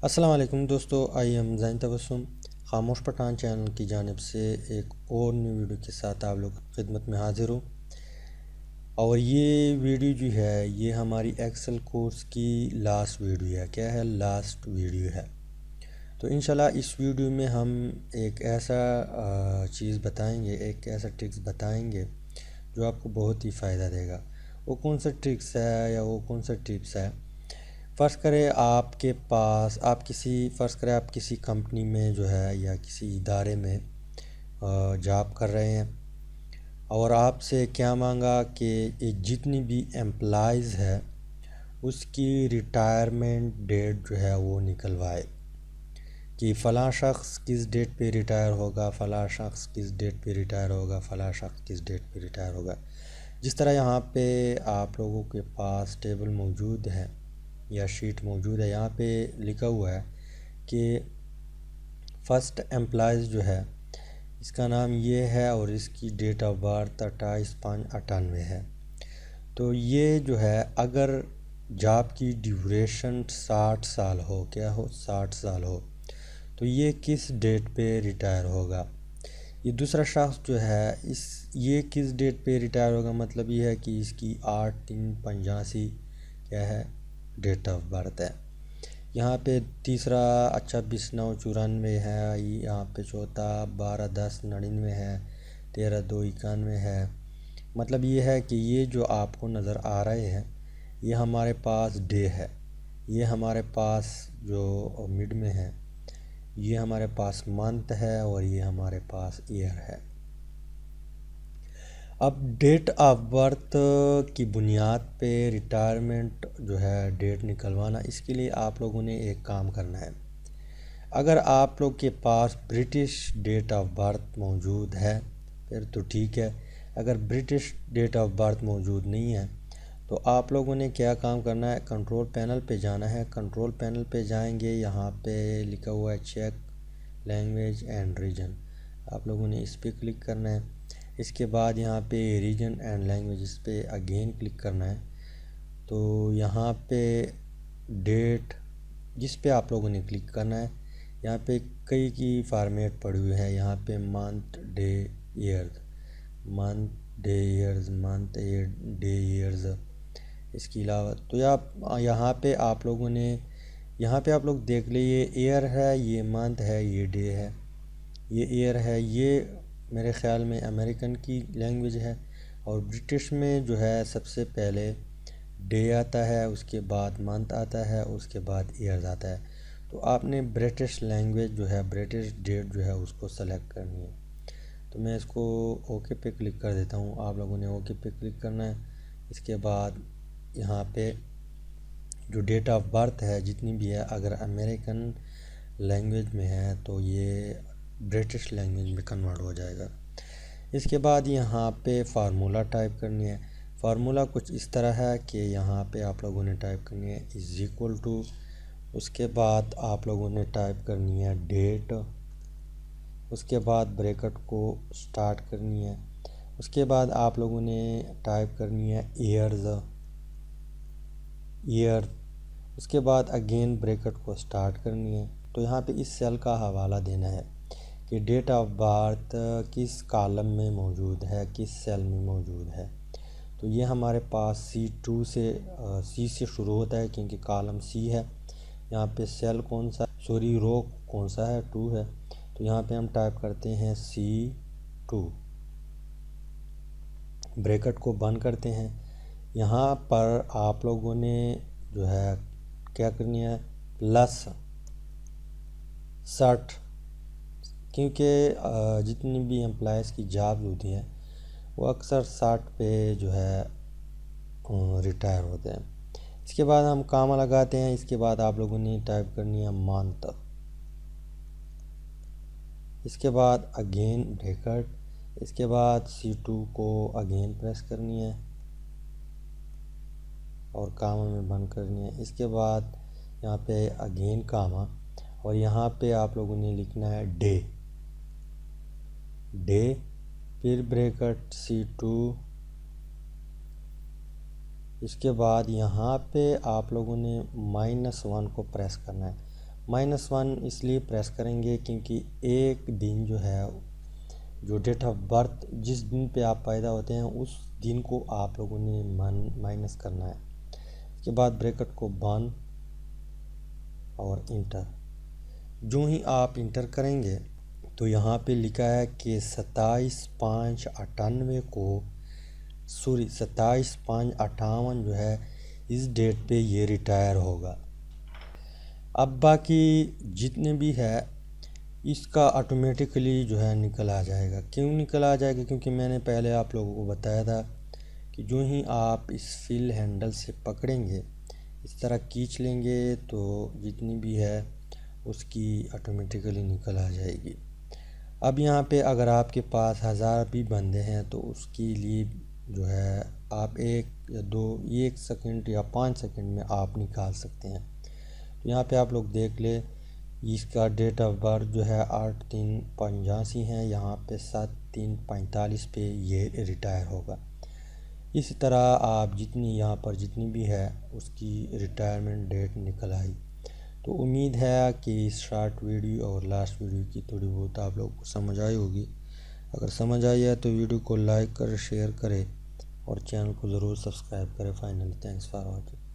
अस्सलाम वालेकुम दोस्तों, आई एम ज़ैन तबस्सुम। खामोश पठान चैनल की जानिब से एक और न्यू वीडियो के साथ आप लोग की खिदमत में हाज़िर हूँ। और ये वीडियो जो है ये हमारी एक्सेल कोर्स की लास्ट वीडियो है। क्या है? लास्ट वीडियो है। तो इंशाल्लाह इस वीडियो में हम एक ऐसा चीज़ बताएंगे, एक ऐसा ट्रिक्स बताएंगे जो आपको बहुत ही फ़ायदा देगा। वो कौन सा ट्रिक्स है या वो कौन सा टिप्स है? फ़र्ज़ करें आपके पास फ़र्ज़ करें आप किसी कंपनी में जो है या किसी इदारे में जॉब कर रहे हैं और आपसे क्या मांगा कि जितनी भी एम्प्लॉइज़ है उसकी रिटायरमेंट डेट जो है वो निकलवाए कि फ़लाँ शख्स किस डेट पे रिटायर होगा, फ़लाँ शख्स किस डेट पे रिटायर होगा, फ़लाँ शख्स किस डेट पे रिटायर होगा। जिस तरह यहाँ पे आप लोगों के पास टेबल मौजूद है या शीट मौजूद है, यहाँ पे लिखा हुआ है कि फ़र्स्ट एम्प्लॉइज़ जो है इसका नाम ये है और इसकी डेट ऑफ बर्थ 28/5/98 है। तो ये जो है अगर जॉब की ड्यूरेशन 60 साल हो, क्या हो 60 साल हो, तो ये किस डेट पे रिटायर होगा। ये दूसरा शख्स जो है ये किस डेट पे रिटायर होगा, मतलब ये है कि इसकी 8/3/85 क्या है डेट ऑफ बर्थ है। यहाँ पे तीसरा 26/9/94 है। यहाँ पे चौथा 12/10/99 है। 13/2/91 है। मतलब ये है कि ये जो आपको नज़र आ रहे हैं ये हमारे पास डे है, ये हमारे पास जो मिड में है ये हमारे पास मंथ है और ये हमारे पास ईयर है। अब डेट ऑफ बर्थ की बुनियाद पे रिटायरमेंट जो है डेट निकलवाना, इसके लिए आप लोगों ने एक काम करना है। अगर आप लोग के पास ब्रिटिश डेट ऑफ बर्थ मौजूद है फिर तो ठीक है। अगर ब्रिटिश डेट ऑफ बर्थ मौजूद नहीं है तो आप लोगों ने क्या काम करना है, कंट्रोल पैनल पे जाना है। कंट्रोल पैनल पे जाएंगे, यहाँ पे लिखा हुआ है चेक लैंग्वेज एंड रीजन, आप लोगों ने इस पर क्लिक करना है। इसके बाद यहाँ पे रीजन एंड लैंग्वेज इस पे अगेन क्लिक करना है। तो यहाँ पे डेट जिस पे आप लोगों ने क्लिक करना है, यहाँ पे कई की फॉर्मेट पड़ी हुई है। यहाँ पे month day years, month day years, month day years. इसके अलावा तो यहाँ पे आप लोगों ने यहाँ पे आप लोग देख लीजिए, ये ईयर है, ये मंथ है, ये डे है, ये ईयर है। ये मेरे ख़्याल में अमेरिकन की लैंग्वेज है और ब्रिटिश में जो है सबसे पहले डे आता है, उसके बाद मंथ आता है, उसके बाद ईयर्स आता है। तो आपने ब्रिटिश लैंग्वेज जो है, ब्रिटिश डेट जो है उसको सेलेक्ट करनी है। तो मैं इसको ओके पे क्लिक कर देता हूँ। आप लोगों ने ओके पे क्लिक करना है। इसके बाद यहाँ पे जो डेट ऑफ बर्थ है जितनी भी है, अगर अमेरिकन लैंग्वेज में है तो ये ब्रिटिश लैंग्वेज में कन्वर्ट हो जाएगा। इसके बाद यहाँ पे फार्मूला टाइप करनी है। फार्मूला कुछ इस तरह है कि यहाँ पे आप लोगों ने टाइप करनी है इज़ इक्वल टू, उसके बाद आप लोगों ने टाइप करनी है डेट, उसके बाद ब्रैकेट को स्टार्ट करनी है। उसके बाद आप लोगों ने टाइप करनी है ईयर, उसके बाद अगेन ब्रैकेट को स्टार्ट करनी है। तो यहाँ पे इस सेल का हवाला देना है कि डेट ऑफ बर्थ किस कॉलम में मौजूद है, किस सेल में मौजूद है। तो ये हमारे पास सी से शुरू होता है क्योंकि कॉलम सी है। यहाँ पे सेल कौन सा, सॉरी रो कौन सा है, 2 है। तो यहाँ पे हम टाइप करते हैं C2, ब्रैकेट को बंद करते हैं। यहाँ पर आप लोगों ने जो है क्या करनी है, +60, क्योंकि जितनी भी एम्प्लॉयज़ की जॉब्स होती हैं वो अक्सर 60 पे जो है रिटायर होते हैं। इसके बाद हम कामा लगाते हैं। इसके बाद आप लोगों ने टाइप करनी है मंथ, इसके बाद अगेन ब्रैकेट, इसके बाद C2 को अगेन प्रेस करनी है और कामा में बंद करनी है। इसके बाद यहाँ पे अगेन कामा और यहाँ पे आप लोगों ने लिखना है डे, फिर ब्रैकेट C2। इसके बाद यहाँ पे आप लोगों ने -1 को प्रेस करना है। -1 इसलिए प्रेस करेंगे क्योंकि एक दिन जो है, जो डेट ऑफ बर्थ जिस दिन पे आप पैदा होते हैं उस दिन को आप लोगों ने माइनस करना है। इसके बाद ब्रैकेट को बंद और इंटर। जो ही आप इंटर करेंगे तो यहाँ पे लिखा है कि 27/5/98 को 27/5/58 जो है इस डेट पे ये रिटायर होगा। अब बाकी जितने भी है इसका ऑटोमेटिकली जो है निकल आ जाएगा। क्यों निकल आ जाएगा? क्योंकि मैंने पहले आप लोगों को बताया था कि जो ही आप इस फिल हैंडल से पकड़ेंगे, इस तरह खींच लेंगे तो जितनी भी है उसकी ऑटोमेटिकली निकल आ जाएगी। अब यहाँ पे अगर आपके पास 1000 भी बंदे हैं तो उसके लिए जो है आप 1 सेकंड या 5 सेकंड में आप निकाल सकते हैं। तो यहाँ पे आप लोग देख ले, इसका डेट ऑफ बर्थ जो है 8/3/85 है, यहाँ पे 7/3/45 पे ये रिटायर होगा। इसी तरह आप यहाँ पर जितनी भी है उसकी रिटायरमेंट डेट निकल आई। तो उम्मीद है कि इस शॉर्ट वीडियो और लास्ट वीडियो की थोड़ी बहुत आप लोगों को समझ आई होगी। अगर समझ आई है तो वीडियो को लाइक करें, शेयर करें और चैनल को ज़रूर सब्सक्राइब करें। Finally thanks for watching.